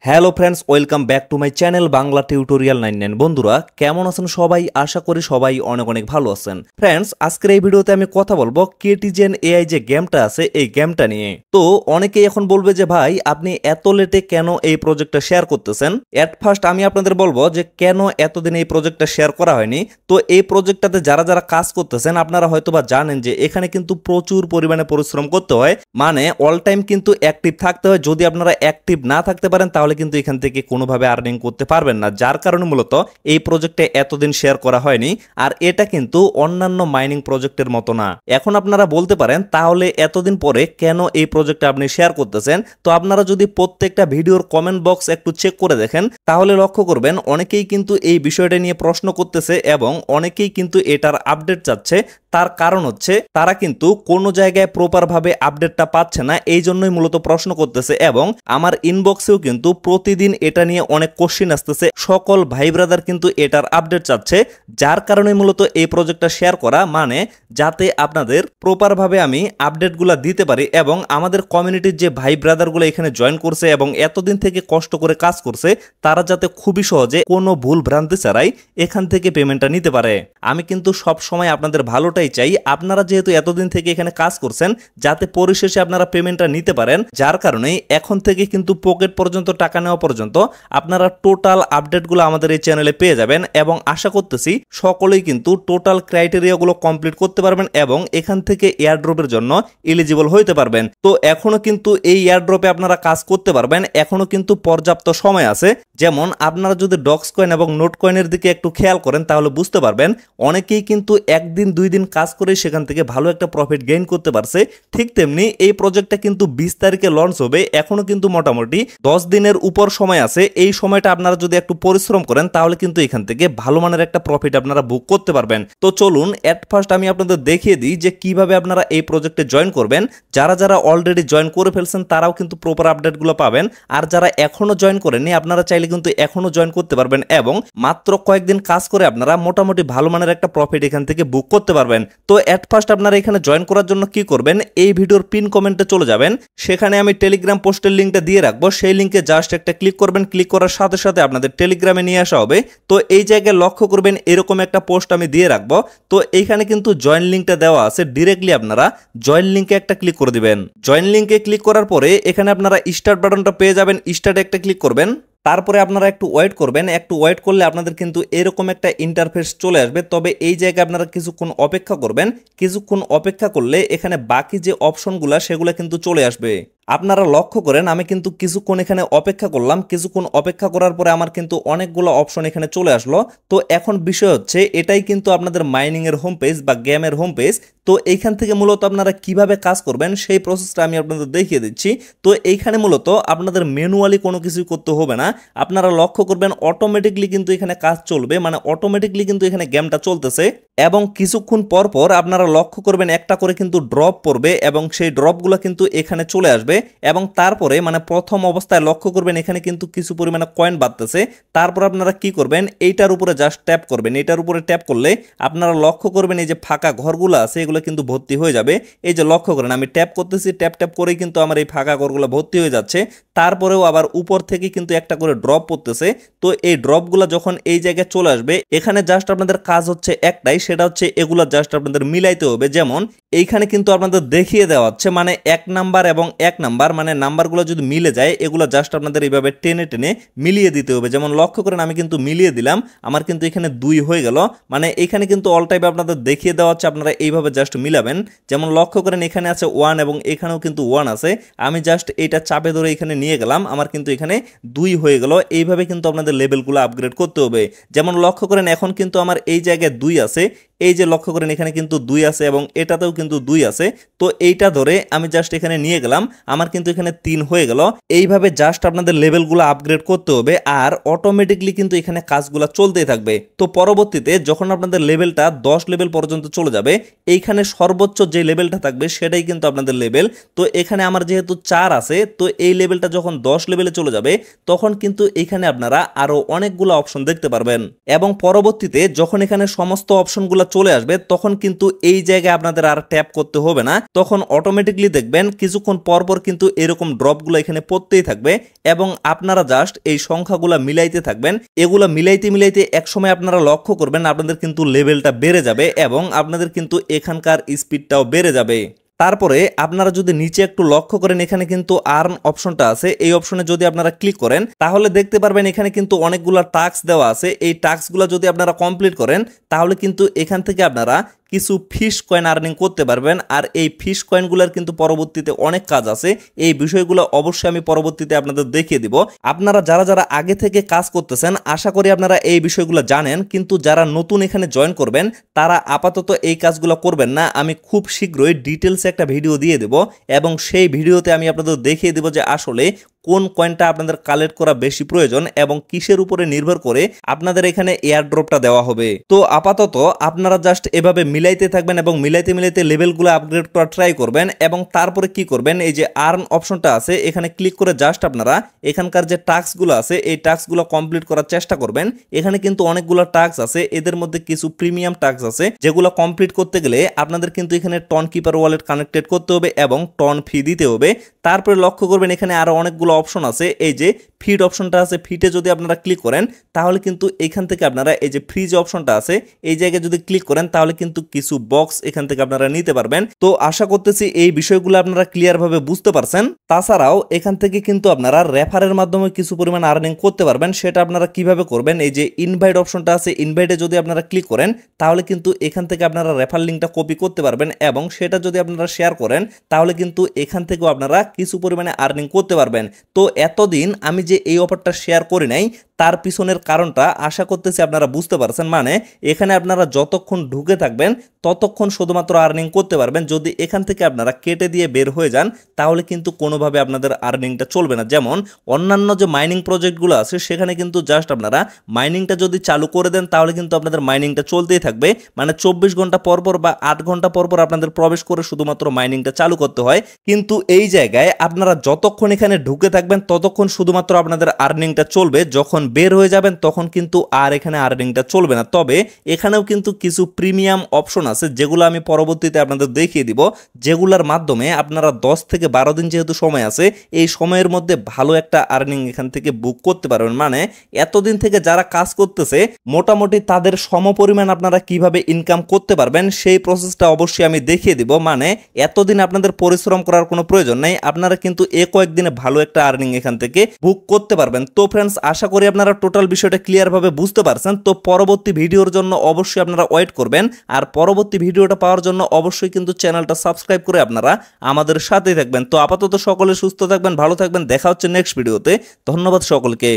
Hello friends, welcome back to my channel Bangla tutorial 99। বন্ধুরা কেমন আছেন সবাই? আশা করি সবাই অনেক অনেক ভালো আছেন। ফ্রেন্ডস, আজকের এই ভিডিওতে আমি কথা বলবো কেটিজেন এআই যে গেমটা আছে এই গেমটা নিয়ে। তো অনেকেই এখন বলবে যে ভাই আপনি এত লেটে কেন এই প্রজেক্টটা শেয়ার করতেছেন। এট ফার্স্ট আমি আপনাদের বলবো যে কেন এতদিন এই প্রজেক্টটা শেয়ার করা হয়নি। তো এই প্রজেক্টটাতে যারা যারা কাজ করতেছেন আপনারা হয়তোবা জানেন যে এখানে কিন্তু প্রচুর পরিমাণে পরিশ্রম করতে হয়, মানে অল টাইম কিন্তু অ্যাক্টিভ থাকতে হয়। যদি আপনারা অ্যাক্টিভ না থাকতে পারেন তাহলে কিন্তু এখান থেকে কোনোভাবে আর্নিং করতে পারবেন না, যার কারণে মূলত এই প্রজেক্টে এতদিন শেয়ার করা হয়নি। আর এটা কিন্তু অন্যান্য মাইনিং প্রজেক্টের মতো না। এখন আপনারা বলতে পারেন তাহলে এতদিন পরে কেন এই প্রজেক্টে আপনি শেয়ার করতেছেন। তো আপনারা যদি প্রত্যেকটা ভিডিওর কমেন্ট বক্স একটু চেক করে দেখেন তাহলে লক্ষ্য করবেন অনেকেই কিন্তু এই বিষয়টা নিয়ে প্রশ্ন করতেছে এবং অনেকেই কিন্তু এটার আপডেট চাচ্ছে। তার কারণ হচ্ছে তারা কিন্তু কোনো জায়গায় প্রপার ভাবে আপডেটটা পাচ্ছে না, এই জন্যই মূলত প্রশ্ন করতেছে। এবং আমার ইনবক্সেও কিন্তু প্রতিদিন এটা নিয়ে অনেক কোশ্চেন আসতেছে, সকল ভাই ব্রাদার কিন্তু এটার আপডেট চাচ্ছে, যার কারণে মূলত এই প্রজেক্টটা শেয়ার করা, মানে যাতে আপনাদের প্রপার ভাবে আমি আপডেটগুলো দিতে পারি এবং আমাদের কমিউনিটির যে ভাই ব্রাদারগুলো এখানে জয়েন করছে এবং এতদিন থেকে কষ্ট করে কাজ করছে তারা যাতে খুবই সহজে কোনো ভুল ভ্রান্তি ছাড়াই এখান থেকে পেমেন্টটা নিতে পারে। আমি কিন্তু সব সময় আপনাদের ভালোটাই চাই। আপনারা যেহেতু এতদিন থেকে এখানে কাজ করছেন যাতে পরিশেষে আপনারা পেমেন্টটা নিতে পারেন, যার কারণেই এখন থেকে কিন্তু পকেট পর্যন্ত টাকা নেওয়া পর্যন্ত আপনারা টোটাল আপডেটগুলো আমাদের এই চ্যানেলে পেয়ে যাবেন। এবং আশা করতেছি সকলেই কিন্তু টোটাল ক্রাইটেরিয়াগুলো কমপ্লিট করতে পারবেন এবং এখান থেকে এয়ারড্রপের জন্য এলিজিবল হইতে পারবেন। তো এখনো কিন্তু এই এয়ারড্রপে আপনারা কাজ করতে পারবেন, এখনো কিন্তু পর্যাপ্ত সময় আছে। যেমন আপনারা যদি ডক্স কয়েন এবং নোট কয়েনের দিকে একটু খেয়াল করেন তাহলে বুঝতে পারবেন অনেকেই কিন্তু একদিন দুই দিন কাজ করে সেখান থেকে ভালো একটা প্রফিট গেইন করতে পারছে। ঠিক তেমনি এই প্রজেক্টটা কিন্তু 20 তারিখে লঞ্চ হবে, এখনো কিন্তু মোটামুটি 10 দিনের উপর সময় আছে। এই সময়টা আপনারা যদি একটু পরিশ্রম করেন তাহলে কিন্তু এখান থেকে ভালো মানের একটা প্রফিট আপনারা বুক করতে পারবেন। তো চলুন এট ফার্স্ট আমি আপনাদের দেখিয়ে দিই যে কিভাবে আপনারা এই প্রজেক্টে জয়েন করবেন। যারা যারা অলরেডি জয়েন করে ফেলছেন তারাও কিন্তু প্রপার আপডেটগুলো পাবেন, আর যারা এখনো জয়েন করেননি আপনারা চাইলে কিন্তু এখনো জয়েন করতে পারবেন এবং মাত্র কয়েকদিন কাজ করে আপনারা মোটামুটি ভালো মানের একটা প্রফিট এখান থেকে বুক করতে পারবেন। তো এট ফার্স্ট আপনারা এখানে জয়েন করার জন্য কি করবেন, এই ভিডিওর পিন কমেন্টে চলে যাবেন, সেখানে আমি টেলিগ্রাম পোস্টের লিঙ্কটা দিয়ে রাখবো, সেই লিঙ্কে জাস্ট একটা ক্লিক করবেন। ক্লিক করার সাথে সাথে আপনাদের টেলিগ্রামে নিয়ে আসা হবে। তো এই জায়গায় লক্ষ্য করবেন এরকম একটা পোস্ট আমি দিয়ে রাখবো। তো এইখানে কিন্তু জয়েন লিঙ্কটা দেওয়া আছে, ডিরেক্টলি আপনারা জয়েন লিঙ্কে একটা ক্লিক করে দিবেন। জয়েন লিঙ্কে ক্লিক করার পরে এখানে আপনারা স্টার্ট বাটনটা পেয়ে যাবেন, স্টার্টে একটা ক্লিক করবেন। তারপরে আপনারা একটু ওয়েট করবেন, একটু ওয়েট করলে আপনাদের কিন্তু এরকম একটা ইন্টারফেস চলে আসবে। তবে এই জায়গায় আপনারা কিছুক্ষণ অপেক্ষা করবেন, কিছুক্ষণ অপেক্ষা করলে এখানে বাকি যে অপশনগুলো সেগুলো কিন্তু চলে আসবে। আপনারা লক্ষ্য করেন আমি কিন্তু কিছুক্ষণ এখানে অপেক্ষা করলাম, কিছুক্ষণ অপেক্ষা করার পরে আমার কিন্তু অনেকগুলো অপশন এখানে চলে আসলো। তো এখন বিষয় হচ্ছে এটাই কিন্তু আপনাদের মাইনিং এর হোম পেজ বা গেমের হোম পেজ। তো এইখান থেকে মূলত আপনারা কিভাবে কাজ করবেন সেই প্রসেসটা আমি আপনাদের দেখিয়ে দিচ্ছি। তো এইখানে মূলত আপনাদের ম্যানুয়ালি কোনো কিছুই করতে হবে না, আপনারা লক্ষ্য করবেন অটোমেটিকলি কিন্তু এখানে কাজ চলবে, মানে অটোমেটিকলি কিন্তু এখানে গেমটা চলতেছে। এবং কিছুক্ষণ পর পর আপনারা লক্ষ্য করবেন একটা করে কিন্তু ড্রপ পড়বে এবং সেই ড্রপগুলো কিন্তু এখানে চলে আসবে। এবং তারপরে মানে প্রথম অবস্থায় লক্ষ্য করবেন এখানে কিন্তু কিছু পরিমাণে কয়েন বাড়তেছে। তারপর আপনারা কি করবেন, এইটার উপরে জাস্ট ট্যাপ করবেন। এইটার উপরে ট্যাপ করলে আপনারা লক্ষ্য করবেন এই যে ফাঁকা ঘরগুলো আছে এগুলো কিন্তু ভর্তি হয়ে যাবে। এই যে লক্ষ্য করেন আমি ট্যাপ করতেছি, ট্যাপ ট্যাপ করেই কিন্তু আমার এই ফাঁকা ঘরগুলো ভর্তি হয়ে যাচ্ছে। তারপরেও আবার উপর থেকে কিন্তু একটা করে ড্রপ পড়তেছে। তো এই ড্রপগুলো যখন এই জায়গায় চলে আসবে এখানে জাস্ট আপনাদের কাজ হচ্ছে একটাই, সেটা হচ্ছে এগুলা জাস্ট আপনাদের মিলাইতে হবে। যেমন এইখানে কিন্তু আপনাদের দেখিয়ে দেওয়া হচ্ছে মানে 1 নাম্বার এবং 1 নাম্বার, মানে নাম্বারগুলো যদি মিলে যায় এগুলো জাস্ট আপনাদের এইভাবে টেনে টেনে মিলিয়ে দিতে হবে। যেমন লক্ষ্য করেন আমি কিন্তু মিলিয়ে দিলাম, আমার কিন্তু এখানে 2 হয়ে গেল। মানে এখানে কিন্তু অল টাইপ আপনাদের দেখিয়ে দেওয়া হচ্ছে, আপনারা এইভাবে জাস্ট মিলাবেন। যেমন লক্ষ্য করেন এখানে আছে 1 এবং এখানেও কিন্তু 1 আছে। আমি জাস্ট এইটা চাপে ধরে এখানে নিয়ে গেলাম, আমার কিন্তু এখানে 2 হয়ে গেল। এইভাবে কিন্তু আপনাদের লেভেলগুলো আপগ্রেড করতে হবে। যেমন লক্ষ্য করেন এখন কিন্তু আমার এই জায়গায় 2 আছে, এই যে লক্ষ্য করেন এখানে কিন্তু 2 আছে এবং এটাতেও কিন্তু 2 আছে। তো এইটা ধরে আমি জাস্ট এখানে নিয়ে গেলাম, আমার কিন্তু এখানে 3 হয়ে গেল। এইভাবে জাস্ট আপনাদের লেভেলগুলো আপগ্রেড করতে হবে আর অটোমেটিকলি কিন্তু এখানে কাজগুলো চলতেই থাকবে। তো পরবর্তীতে যখন আপনাদের লেভেলটা 10 লেভেল পর্যন্ত চলে যাবে এইখানে সর্বোচ্চ যে লেভেলটা থাকবে সেটাই কিন্তু আপনাদের লেভেল। তো এখানে আমার যেহেতু 4 আছে তো এই লেভেলটা যখন 10 লেভেলে চলে যাবে তখন কিন্তু এখানে আপনারা আরো অনেকগুলো অপশন দেখতে পারবেন। এবং পরবর্তীতে যখন এখানে সমস্ত অপশনগুলো চলে আসবে তখন কিন্তু এই জায়গায় আপনাদের আর ট্যাপ করতে হবে না, তখন অটোমেটিকলি দেখবেন কিছুক্ষণ পর পর কিন্তু এরকম ড্রপগুলো এখানে পড়তেই থাকবে এবং আপনারা জাস্ট এই সংখ্যাগুলো মিলাইতে থাকবেন। এগুলো মিলাইতে মিলাইতে একসময় আপনারা লক্ষ্য করবেন আপনাদের কিন্তু লেভেলটা বেড়ে যাবে এবং আপনাদের কিন্তু এখানকার স্পিডটাও বেড়ে যাবে। তারপরে আপনারা যদি নিচে একটু লক্ষ্য করেন এখানে কিন্তু আর্ন অপশনটা আছে, এই অপশনে যদি আপনারা ক্লিক করেন তাহলে দেখতে পারবেন এখানে কিন্তু অনেকগুলো টাস্ক দেওয়া আছে। এই টাস্কগুলো যদি আপনারা কমপ্লিট করেন তাহলে কিন্তু এখান থেকে আপনারা কিছু ফিশ কয়েন আর্নিং করতে পারবেন। আর এই ফিশ কয়েনগুলোর কিন্তু পরবর্তীতে অনেক কাজ আছে, এই বিষয়গুলো অবশ্যই আমি পরবর্তীতে আপনাদের দেখিয়ে দিব। আপনারা যারা যারা আগে থেকে কাজ করতেছেন আশা করি আপনারা এই বিষয়গুলো জানেন, কিন্তু যারা নতুন এখানে জয়েন করবেন তারা আপাতত এই কাজগুলো করবেন না। আমি খুব শীঘ্রই ডিটেলসে একটা ভিডিও দিয়ে দেব এবং সেই ভিডিওতে আমি আপনাদের দেখিয়ে দেব যে আসলে কোন কয়েনটা আপনাদের কালেক্ট করা বেশি প্রয়োজন এবং কিসের উপরে নির্ভর করে আপনাদের এখানে এয়ার ড্রপটা দেওয়া হবে। তো আপাতত আপনারা জাস্ট এভাবে মিলাইতে থাকবেন এবং মিলাইতে মিলাইতে লেভেলগুলো আপগ্রেড করা ট্রাই করবেন এবং তারপরে কি করবেন, এই যে আর্ন অপশনটা আছে এখানে ক্লিক করে জাস্ট আপনারা এখানকার যে টাস্কগুলো আছে এই টাস্কগুলো কমপ্লিট করার চেষ্টা করবেন। এখানে কিন্তু অনেকগুলো টাস্ক আছে, এদের মধ্যে কিছু প্রিমিয়াম টাস্ক আছে যেগুলো কমপ্লিট করতে গেলে আপনাদের কিন্তু এখানে টন কিপার ওয়ালেট কানেক্টেড করতে হবে এবং টন ফি দিতে হবে। তারপরে লক্ষ্য করবেন এখানে আরো অনেকগুলো অপশন আছে, এই যে ফিড অপশনটা আছে, ফিটে যদি আপনারা ক্লিক করেন তাহলে কিন্তু এখান থেকে আপনারা এই যে ফ্রি যে অপশনটা আছে এই জায়গায় যদি ক্লিক করেন তাহলে কিন্তু কিছু বক্স এখান থেকে আপনারা নিতে পারবেন। তো আশা করতেছি এই বিষয়গুলো আপনারা ক্লিয়ার ভাবে বুঝতে পারছেন। তাছাড়াও এখান থেকে কিন্তু আপনারা রেফারের মাধ্যমে কিছু পরিমাণ আর্নিং করতে পারবেন। সেটা আপনারা কিভাবে করবেন, এই যে ইনভাইট অপশনটা আছে, ইনভাইটে যদি আপনারা ক্লিক করেন তাহলে কিন্তু এখান থেকে আপনারা রেফার লিঙ্কটা কপি করতে পারবেন এবং সেটা যদি আপনারা শেয়ার করেন তাহলে কিন্তু এখান থেকেও আপনারা কিছু পরিমাণে আর্নিং করতে পারবেন। তো এতদিন আমি যে এই অফারটা শেয়ার করি নাই তার পিছনের কারণটা আশা করতেছি আপনারা বুঝতে পারছেন। মানে এখানে আপনারা যতক্ষণ ঢুকে থাকবেন ততক্ষণ শুধুমাত্র আর্নিং করতে পারবেন। যদি এখান থেকে আপনারা কেটে দিয়ে বের হয়ে যান তাহলে কিন্তু কোনোভাবে আপনাদের আর্নিংটা চলবে না। যেমন অন্যান্য যে মাইনিং প্রজেক্টগুলো আছে সেখানে কিন্তু জাস্ট আপনারা মাইনিংটা যদি চালু করে দেন তাহলে কিন্তু আপনাদের মাইনিংটা চলতেই থাকবে, মানে 24 ঘন্টা পর পর বা 8 ঘন্টা পর পর আপনাদের প্রবেশ করে শুধুমাত্র মাইনিংটা চালু করতে হয়। কিন্তু এই জায়গায় আপনারা যতক্ষণ এখানে ঢুকে থাকবেন ততক্ষণ শুধুমাত্র আপনাদের আর্নিংটা চলবে, যখন বের হয়ে যাবেন তখন কিন্তু আর এখানে আর্নিংটা চলবে না। তবে এখানেও কিন্তু কিছু প্রিমিয়াম অপশন আছে যেগুলো আমি পরবর্তীতে আপনাদের দেখিয়ে দিব, যেগুলোর মাধ্যমে আপনারা 10 থেকে 12 দিন যেহেতু সময় আছে এই সময়ের মধ্যে ভালো একটা আর্নিং এখান থেকে বুক করতে পারবেন। মানে এতদিন থেকে যারা কাজ করতেছে মোটামুটি তাদের সমপরিমাণ আপনারা কিভাবে ইনকাম করতে পারবেন সেই প্রসেসটা অবশ্যই আমি দেখিয়ে দিব। মানে এতদিন আপনাদের পরিশ্রম করার কোনো প্রয়োজন নাই, আপনারা কিন্তু কয়েকদিনে ভালো একটা আর্নিং এখান থেকে বুক করতে পারবেন। তো ফ্রেন্ডস আশা করি আপনারা টোটাল বিষয়টা ক্লিয়ার ভাবে বুঝতে পারছেন। তো পরবর্তী ভিডিওর জন্য অবশ্যই আপনারা ওয়েট করবেন, আর পরবর্তী ভিডিওটা পাওয়ার জন্য অবশ্যই কিন্তু চ্যানেলটা সাবস্ক্রাইব করে আপনারা আমাদের সাথেই থাকবেন। তো আপাতত সকলে সুস্থ থাকবেন, ভালো থাকবেন, দেখা হচ্ছে নেক্সট ভিডিওতে। ধন্যবাদ সকলকে।